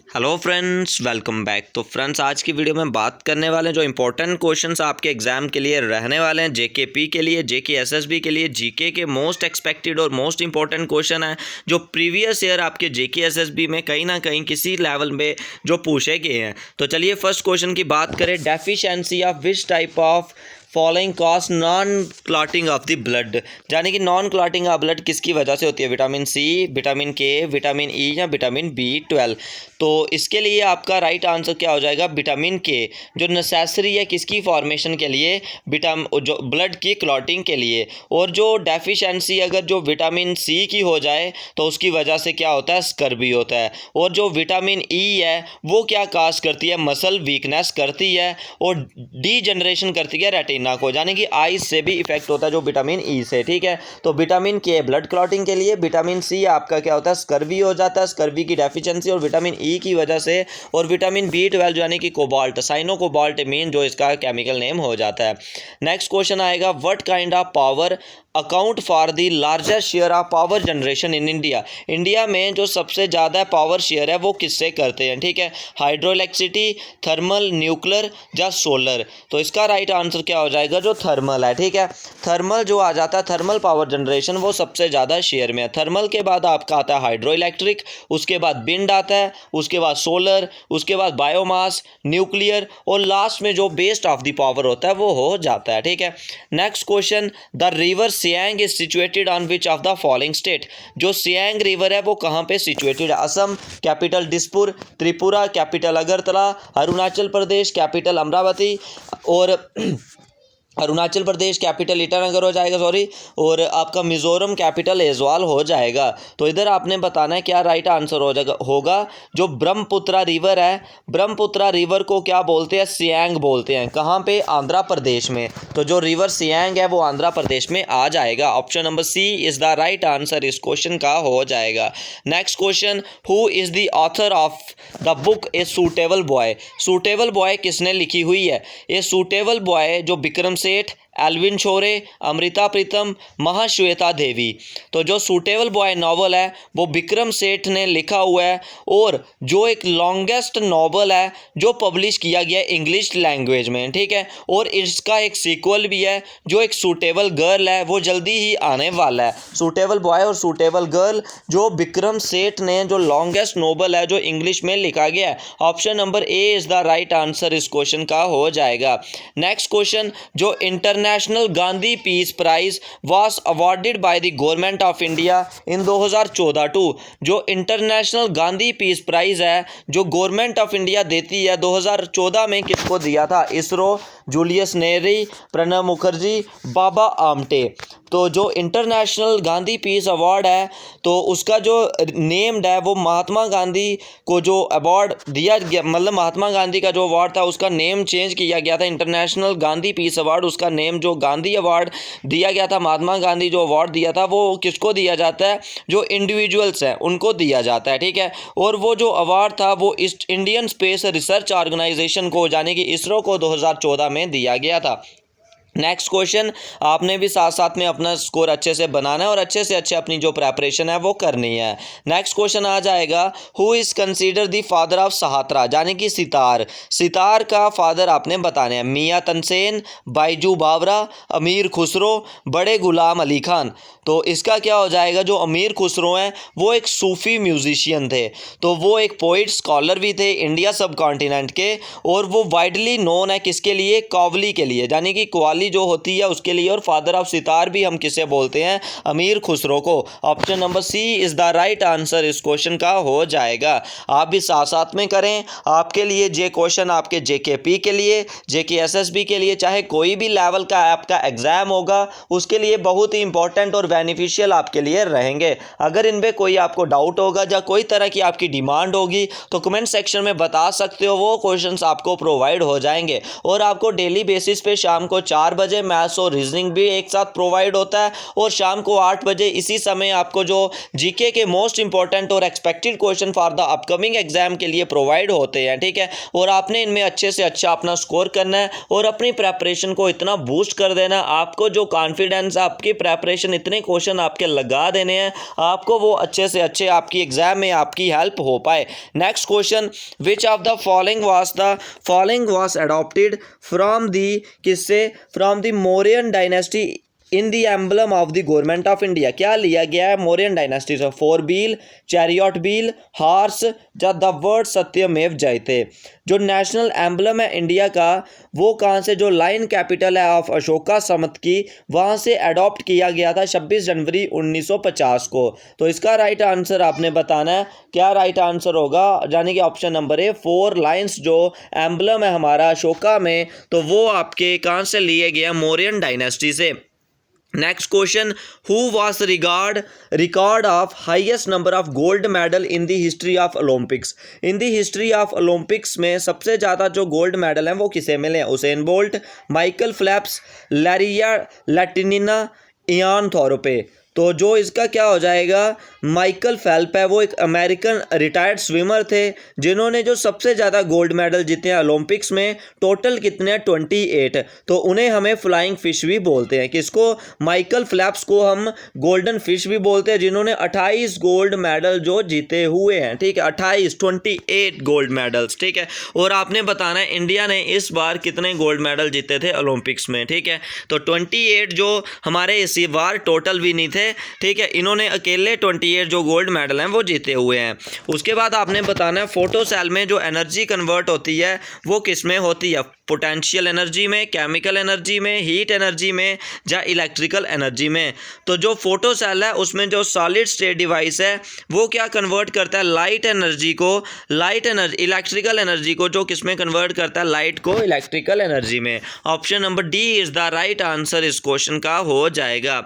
Hello friends, welcome back. तो friends, आज की वीडियो में बात करने वाले हैं जो इंपॉर्टेंट क्वेश्चंस आपके एग्जाम के लिए रहने वाले हैं, जेकेपी के लिए, जेके एसएसबी के लिए, जीके के मोस्ट एक्सपेक्टेड और मोस्ट इंपॉर्टेंट क्वेश्चन है जो प्रीवियस ईयर आपके जेके एसएसबी में कहीं ना कहीं किसी लेवल में जो पूछे गए हैं। तो चलिए फर्स्ट क्वेश्चन की बात करें। Deficiency of which type of following cause non clotting of the blood, यानी कि नॉन क्लॉटिंग ऑफ ब्लड किसकी वजह से होती है? विटामिन सी, विटामिन के, विटामिन ई या विटामिन B12। तो इसके लिए आपका राइट आंसर क्या हो जाएगा? विटामिन के, जो नेसेसरी है किसकी फॉर्मेशन के लिए? जो ब्लड की क्लॉटिंग के लिए। और जो डेफिशिएंसी अगर जो विटामिन सी की हो जाए तो उसकी वजह से क्या होता है? स्कर्वी होता है। और जो विटामिन ई है वो क्या काज करती है? मसल वीकनेस करती है और डी जनरेशन करती है रेटिना को, यानी कि आईज से भी इफेक्ट होता है जो विटामिन ई से। ठीक है, तो विटामिन के ब्लड क्लॉटिंग के लिए, विटामिन सी आपका क्या होता है? स्कर्वी हो जाता है, स्कर्वी की डेफिशिएंसी और विटामिन ई की वजह से, और विटामिन B12 यानी कि कोबाल्ट, साइनो कोबाल्ट मीन जो इसका केमिकल नेम हो जाता है। नेक्स्ट क्वेश्चन आएगा, what kind of power account for the largest share of power generation in India. India में जो सबसे ज़्यादा पावर शेयर है वो किससे करते हैं? ठीक है, हाइड्रो इलेक्ट्रिसिटी, थर्मल, न्यूक्लियर या सोलर। तो इसका राइट आंसर क्या हो जाएगा? जो थर्मल है। ठीक है, थर्मल जो आ जाता है, थर्मल पावर जनरेशन वो सबसे ज़्यादा शेयर में है। थर्मल के बाद आपका आता है हाइड्रो इलेक्ट्रिक, उसके बाद विंड आता है, उसके बाद सोलर, उसके बाद बायोमास, न्यूक्लियर और लास्ट में जो बेस्ट ऑफ द पावर होता है वो हो जाता है। ठीक है, next question, the river Siang is situated on which of the following state. जो सियांग रिवर है वो कहाँ पे सिचुएटेड है? Assam, capital Dispur, Tripura, capital Agartala, Arunachal Pradesh, capital Amravati, और अरुणाचल प्रदेश कैपिटल ईटानगर हो जाएगा, सॉरी, और आपका मिजोरम कैपिटल ऐजवाल हो जाएगा। तो इधर आपने बताना है क्या राइट आंसर हो जाएगा होगा। जो ब्रह्मपुत्रा रिवर है, ब्रह्मपुत्रा रिवर को क्या बोलते हैं? सियांग बोलते हैं। कहाँ पे? आंध्र प्रदेश में। तो जो रिवर सियांग है वो आंध्र प्रदेश में आ जाएगा। Option number C is the right answer इस क्वेश्चन का हो जाएगा। Next question, who is the author of the book A Suitable Boy. Suitable Boy किसने लिखी हुई है? ये सूटेबल बॉय जो विक्रम सेठ, एल्विन छोरे, अमृता प्रीतम, महाश्वेता देवी। तो जो सूटेबल बॉय नॉवल है वो विक्रम सेठ ने लिखा हुआ है, और जो एक लॉन्गेस्ट नॉवल है जो पब्लिश किया गया है इंग्लिश लैंग्वेज में। ठीक है, और इसका एक सीक्वल भी है जो एक सूटेबल गर्ल है, वो जल्दी ही आने वाला है। सूटेबल बॉय और सूटेबल गर्ल जो विक्रम सेठ ने जो लॉन्गेस्ट नॉवल है जो इंग्लिश में लिखा गया है। Option number A is the right answer इस क्वेश्चन का हो जाएगा। नेक्स्ट क्वेश्चन, जो International Gandhi Peace Prize was awarded by the government of India in 2014 to. जो इंटरनेशनल गांधी पीस प्राइज है जो गवर्नमेंट ऑफ इंडिया देती है, 2014 में किसको दिया था? इसरो, जूलियस नेरी, प्रणब मुखर्जी, बाबा आमटे। तो जो इंटरनेशनल गांधी पीस अवार्ड है तो उसका जो नेम्ड है वो महात्मा गांधी को जो अवार्ड दिया गया, मतलब महात्मा गांधी का जो अवार्ड था उसका नेम चेंज किया गया था। इंटरनेशनल गांधी पीस अवार्ड, उसका नेम जो गांधी अवार्ड दिया गया था, महात्मा गांधी जो अवार्ड दिया था वो किसको दिया जाता है? जो इंडिविजुअल्स हैं उनको दिया जाता है। ठीक है, और वो जो अवार्ड था वो इंडियन स्पेस रिसर्च ऑर्गेनाइजेशन को, यानी कि इसरो को 2014 में दिया गया था। नेक्स्ट क्वेश्चन, आपने भी साथ साथ में अपना स्कोर अच्छे से बनाना है और अच्छे से अच्छे अपनी जो प्रेपरेशन है वो करनी है। नेक्स्ट क्वेश्चन आ जाएगा, who is consider the father of सहात्रा, यानी कि सितार। सितार का फादर आपने बताने हैं। मियाँ तनसेन, बाइजू बावरा, अमीर खुसरो, बड़े गुलाम अली खान। तो इसका क्या हो जाएगा? जो अमीर खुसरो हैं वो एक सूफ़ी म्यूजिशियन थे, तो वो एक पोइट स्कॉलर भी थे इंडिया सब कॉन्टिनेंट के, और वो वाइडली नोन है किसके लिए? कव्वाली के लिए, यानी कि कव्वाली जो होती है उसके लिए। और फादर ऑफ सितार भी हम किसे बोलते हैं? अमीर खुसरो को। Option number C is the right answer इस क्वेश्चन का हो जाएगा। आप भी साथ साथ में करें, आपके लिए जे क्वेश्चन आपके जेकेपी के लिए, जेके एसएसबी के लिए, चाहे कोई भी लेवल का आपका एग्जाम होगा उसके लिए बहुत ही इंपॉर्टेंट और बेनिफिशियल आपके लिए रहेंगे। अगर इनमें कोई आपको डाउट होगा या कोई तरह की आपकी डिमांड होगी तो कमेंट सेक्शन में बता सकते हो, वो क्वेश्चंस आपको प्रोवाइड हो जाएंगे। और आपको डेली बेसिस पे शाम को 4 बजे मैथ्स और रीजनिंग भी एक साथ प्रोवाइड होता है, और शाम को 8 बजे इसी समय आपको जो जीके के मोस्ट इंपॉर्टेंट और expected question for the upcoming exam के लिए प्रोवाइड होते हैं, ठीक है। और आपने इनमें अच्छे से अच्छा अपना स्कोर करना है और अपनी प्रेपरेशन को इतना बूस्ट कर देना, आपको जो कॉन्फिडेंस, आपकी प्रेपरेशन, इतने क्वेश्चन आपके लगा देने हैं आपको, वो अच्छे से अच्छे आपकी एग्जाम में आपकी हेल्प हो पाए। Next question, which of the following was adopted from the किससे, from the Mauryan dynasty in the emblem of the government of India. क्या लिया गया है मौर्यन डायनेस्टी से? 4 व्हील, चैरियट व्हील, हॉर्स, या द वर्ड सत्यमेव जयते। जो नेशनल एम्बलम है इंडिया का, वो कहाँ से, जो लाइन कैपिटल है ऑफ अशोका समत की, वहाँ से अडॉप्ट किया गया था 26 जनवरी 1950 को। तो इसका राइट आंसर आपने बताना है, क्या राइट आंसर होगा, यानी कि ऑप्शन नंबर ए 4 लाइन्स जो एम्बलम है हमारा अशोका में, तो वो आपके कहाँ से लिए गए? मौर्यन डायनेस्टी से। Next question, who was record of highest number of gold medal in the history of Olympics. In the history of Olympics में सबसे ज़्यादा जो गोल्ड मेडल हैं वो किसे मिले हैं? Usain Bolt, Michael Phelps, Larisa Latynina, Ian Thorpe. तो जो इसका क्या हो जाएगा, माइकल फेल्प है, वो एक अमेरिकन रिटायर्ड स्विमर थे जिन्होंने जो सबसे ज़्यादा गोल्ड मेडल जीते हैं ओलंपिक्स में। टोटल कितने हैं? 28। तो उन्हें हमें फ्लाइंग फिश भी बोलते हैं। किसको? माइकल फेल्प्स को हम गोल्डन फिश भी बोलते हैं, जिन्होंने 28 गोल्ड मेडल जो जीते हुए हैं, ठीक है, 28 गोल्ड मेडल्स, ठीक है। और आपने बताना है इंडिया ने इस बार कितने गोल्ड मेडल जीते थे ओलंपिक्स में, ठीक है। तो 28 जो हमारे इस बार टोटल भी नहीं थे, ठीक है, इन्होंने अकेले 28 जो गोल्ड मेडल हैं वो जीते हुए हैं। उसके बाद आपने बताना है फोटो सेल में जो एनर्जी कन्वर्ट होती है वो किस में होती है? पोटेंशियल एनर्जी में, केमिकल एनर्जी में, हीट एनर्जी में, या इलेक्ट्रिकल एनर्जी में। तो जो फोटो सेल है उसमें जो सॉलिड स्टेट डिवाइस है वो क्या कन्वर्ट करता है? इलेक्ट्रिकल एनर्जी को जो किस में कन्वर्ट करता है? लाइट को इलेक्ट्रिकल एनर्जी में। Option number D is the right answer इस क्वेश्चन का हो जाएगा।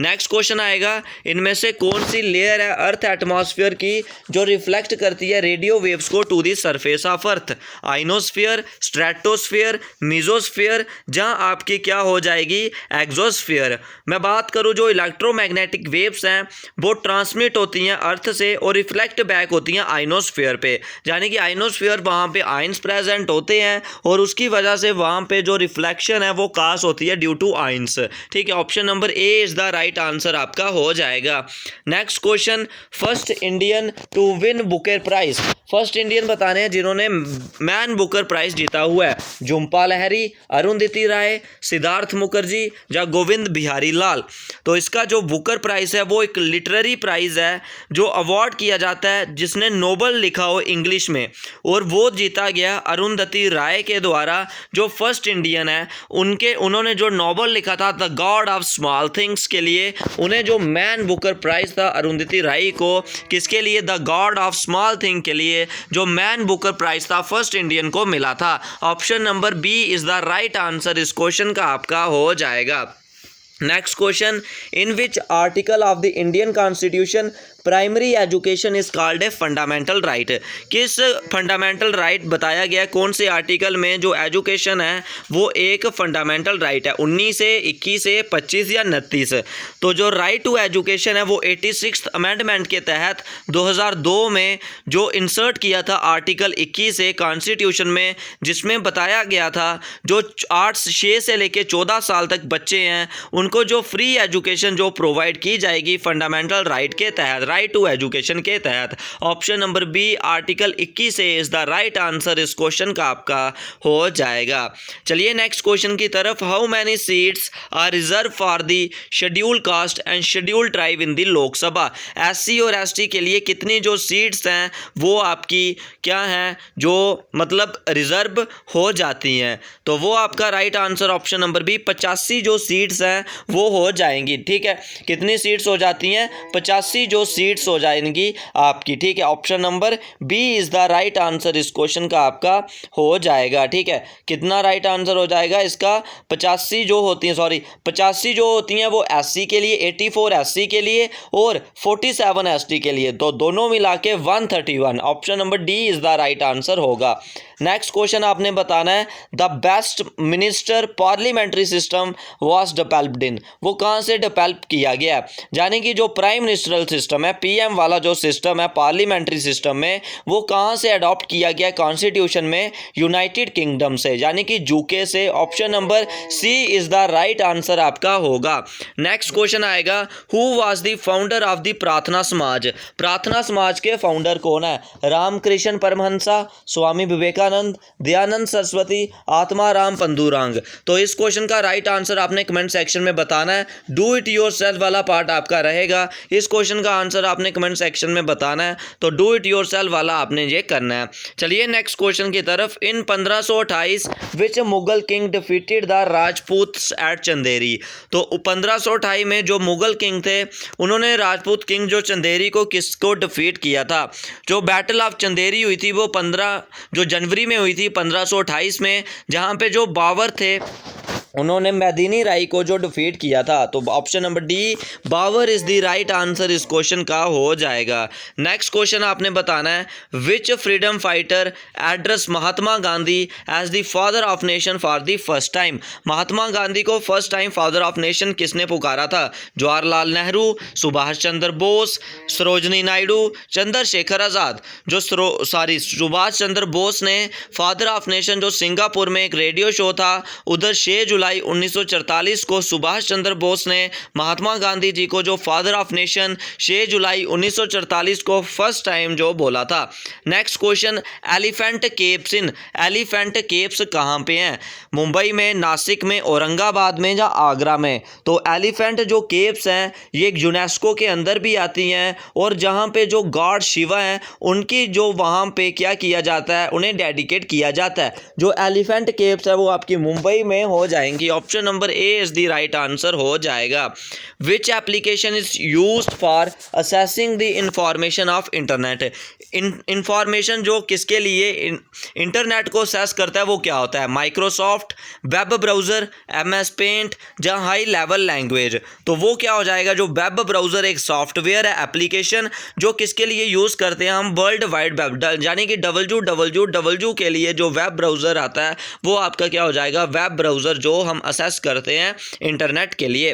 नेक्स्ट क्वेश्चन आएगा, इनमें से कौन सी लेयर है अर्थ एटमॉस्फेयर की जो रिफ्लेक्ट करती है रेडियो वेव्स को to the surface of Earth? Ionosphere, stratosphere, mesosphere, जहां आपकी क्या हो जाएगी? एक्सोस्फीयर। मैं बात करूं जो इलेक्ट्रोमैग्नेटिक वेव्स हैं वो ट्रांसमिट होती हैं अर्थ से और रिफ्लेक्ट बैक होती हैं आइनोस्फीयर पे, यानी कि आइनोस्फीयर वहां पे आइंस प्रेजेंट होते हैं और उसकी वजह से वहां पे जो रिफ्लेक्शन है वो कास्ट होती है ड्यू टू आइंस, ठीक है। Option number A is the right answer आपका हो जाएगा। Next question, first Indian to win Booker Prize. First Indian बताने हैं जिन्होंने मैन बुकर प्राइज जीता हुआ है। झुंपा लाहिरी, अरुंधति राय, सिद्धार्थ मुखर्जी, या गोविंद बिहारी लाल। तो इसका जो बुकर प्राइज है वो एक लिटरेरी प्राइज है जो अवार्ड किया जाता है जिसने नोबल लिखा हो इंग्लिश में, और वो जीता गया अरुंधति राय के द्वारा जो फर्स्ट इंडियन है। उन्होंने जो नोबल लिखा था the God of small things के लिए, उन्हें जो मैन बुकर प्राइज था अरुंधति राय को, किसके लिए? The God of Small Thing के लिए जो मैन बुकर प्राइज था फर्स्ट इंडियन को मिला था। Option number B is the right answer इस क्वेश्चन का आपका हो जाएगा। Next question, in which article of the Indian constitution primary education is called a fundamental right? किस फंडामेंटल राइट बताया गया, कौन से आर्टिकल में जो एजुकेशन है वो एक फंडामेंटल राइट है? 19 से 21 से 25 या 29? तो जो राइट टू एजुकेशन है वो 86th अमेंडमेंट के तहत 2002 में जो इंसर्ट किया था आर्टिकल 21 से कॉन्स्टिट्यूशन में, जिसमें बताया गया था जो 6 से लेकर 14 साल तक बच्चे हैं उनको जो फ्री एजुकेशन जो प्रोवाइड की जाएगी फंडामेंटल राइट के तहत, राइट टू एजुकेशन के तहत। ऑप्शन नंबर बी आर्टिकल 21 से इज द राइट आंसर इस क्वेश्चन का आपका हो जाएगा। चलिए नेक्स्ट क्वेश्चन की तरफ। How many seats are reserve for the schedule caste and schedule tribe in the Lok Sabha? SC और एसटी के लिए कितनी जो सीट्स हैं वो आपकी क्या हैं, जो मतलब रिजर्व हो जाती हैं? तो वो आपका right answer option number B 85 जो सीट्स हैं वो हो जाएंगी, ठीक है। कितनी सीट्स हो जाती हैं? 85 जो सीट्स हो जाएंगी आपकी, ठीक है। Option number B is the right answer इस क्वेश्चन का आपका हो जाएगा, ठीक है। कितना राइट आंसर हो जाएगा इसका? 85 जो होती हैं, 85 जो होती हैं वो एससी के लिए, 84 एससी के लिए और 47 एसटी के लिए, तो दोनों मिला के 131। Option number D is the right answer होगा। नेक्स्ट क्वेश्चन आपने बताना है the best minister parliamentary system was developed in, वो कहाँ से डेवलप किया गया है? यानी कि जो प्राइम मिनिस्ट्रल सिस्टम है, पीएम वाला जो सिस्टम है पार्लियामेंट्री सिस्टम में, वो कहाँ से अडॉप्ट किया गया कॉन्स्टिट्यूशन में? यूनाइटेड किंगडम से, यानी कि यूके से। Option number C is the right answer आपका होगा। नेक्स्ट क्वेश्चन आएगा who was the founder of the Prarthana Samaj, प्रार्थना समाज के फाउंडर कौन है? रामकृष्ण परमहंसा, स्वामी विवेकानंद, दयानंद सरस्वती, आत्माराम पंडुरंग। तो इस क्वेश्चन का राइट आंसर आपने कमेंट सेक्शन में बताना है। डू इट योरसेल्फ वाला पार्ट आपका रहेगा। इस क्वेश्चन का आंसर आपने कमेंट सेक्शन में बताना है, तो डू इट योरसेल्फ वाला आपने ये करना है। चलिए नेक्स्ट क्वेश्चन की तरफ। In 1528 which Mughal king defeated the Rajputs at Chanderi, तो 1528 में जो मुगल किंग थे उन्होंने राजपूत किंग जो चंदेरी को किसको डिफीट किया था? जो बैटल ऑफ चंदेरी हुई थी वो 15 जो जनवरी में हुई थी 1528 में, जहां पे जो बाबर थे उन्होंने मैदीनी राय को जो डिफीट किया था। तो option number D Babur is the right answer इस क्वेश्चन का हो जाएगा। नेक्स्ट क्वेश्चन आपने बताना है which freedom fighter address Mahatma Gandhi as the father of nation for the first time, Mahatma Gandhi को first time father of nation किसने पुकारा था? जवाहरलाल नेहरू, सुभाष चंद्र बोस, सरोजनी नायडू, चंद्रशेखर आज़ाद। जो सुभाष चंद्र बोस ने फादर ऑफ नेशन जो सिंगापुर में एक रेडियो शो था उधर 6 जुलाई 1944 को सुभाष चंद्र बोस ने महात्मा गांधी जी को जो फादर ऑफ नेशन 6 जुलाई 1944 को फर्स्ट टाइम जो बोला था। नेक्स्ट क्वेश्चन एलिफेंट केव्स इन, एलिफेंट केव्स कहाँ पे हैं? मुंबई में, नासिक में, औरंगाबाद में या आगरा में? तो एलिफेंट जो केव्स हैं ये यूनेस्को के अंदर भी आती हैं और जहाँ पे जो गॉड शिवा हैं उनकी जो वहाँ पे क्या किया जाता है, उन्हें डेडिकेट किया जाता है। जो एलिफेंट केव्स है वो आपकी मुंबई में हो जाएंगी। Option number A is the right answer हो जाएगा। Which application is used for assessing the information of internet, information जो किसके लिए इंटरनेट को असेस करता है वो क्या होता है? Microsoft, web browser, MS paint या हाई लेवल लैंग्वेज? तो वो क्या हो जाएगा? जो वेब ब्राउज़र एक सॉफ्टवेयर है, एप्लीकेशन जो किसके लिए यूज़ करते हैं हम? वर्ल्ड वाइड वेब, यानी कि www के लिए जो वेब ब्राउज़र आता है वो आपका क्या हो जाएगा? वेब ब्राउज़र जो हम असेस करते हैं इंटरनेट के लिए।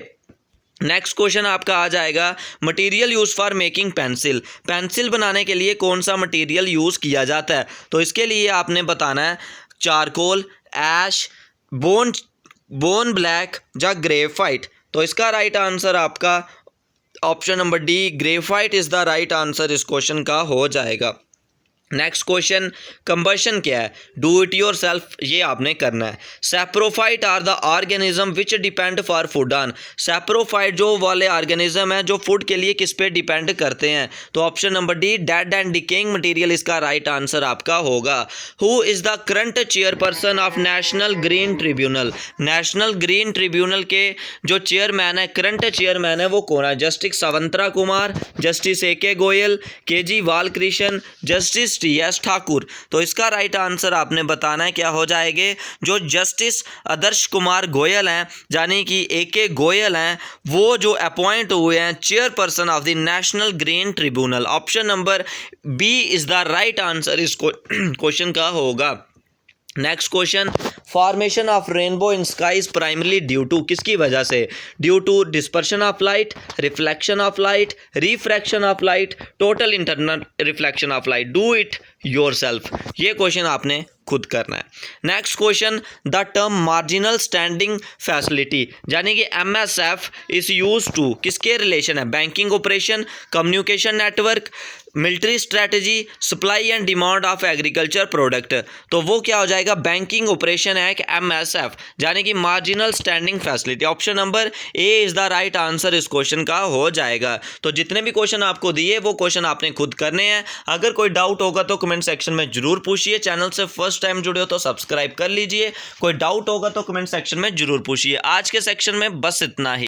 नेक्स्ट क्वेश्चन आपका आ जाएगा material use for making pencil, pencil बनाने के लिए कौन सा मटेरियल यूज़ किया जाता है? तो इसके लिए आपने बताना है चारकोल, ऐश, बोन ब्लैक या ग्रेफाइट। तो इसका राइट आंसर आपका option number D graphite is the right answer इस क्वेश्चन का हो जाएगा। नेक्स्ट क्वेश्चन कंबशन क्या है? डू इट योर सेल्फ, ये आपने करना है। Saprophyte are the organism which depend for food on, saprophyte जो वाले ऑर्गेनिज्म है जो फूड के लिए किस पे डिपेंड करते हैं? तो option number D dead and decaying material इसका राइट आंसर आपका होगा। Who is the current chairperson of national green tribunal, national green tribunal के जो चेयरमैन है, करंट चेयरमैन है वो कौन है? Justice Swatanter Kumar, justice AK Goyal, KG Balakrishna, justice TS Thakur. तो इसका राइट आंसर आपने बताना है क्या हो जाएंगे? जो जस्टिस आदर्श कुमार गोयल हैं यानी कि AK गोयल हैं वो जो अपॉइंट हुए हैं chairperson of the national green tribunal. Option number B is the right answer इस क्वेश्चन का होगा। Next question formation of rainbow in sky is primarily due to, किसकी वजह से? Due to dispersion of light, reflection of light, refraction of light, total internal reflection of light. Do it yourself, ये question आपने खुद करना है। Next question the term marginal standing facility यानी कि MSF इज यूज टू, किसके relation है? Banking operation, communication network, military strategy, supply and demand of agriculture product. तो वो क्या हो जाएगा? बैंकिंग ऑपरेशन है MSF यानी कि marginal standing facility. Option number A is the right answer इस क्वेश्चन का हो जाएगा। तो जितने भी क्वेश्चन आपको दिए वो क्वेश्चन आपने खुद करने हैं। अगर कोई डाउट होगा तो कमेंट सेक्शन में जरूर पूछिए। चैनल से फर्स्ट टाइम जुड़े हो तो सब्सक्राइब कर लीजिए। कोई डाउट होगा तो कमेंट सेक्शन में जरूर पूछिए। आज के सेक्शन में बस इतना ही।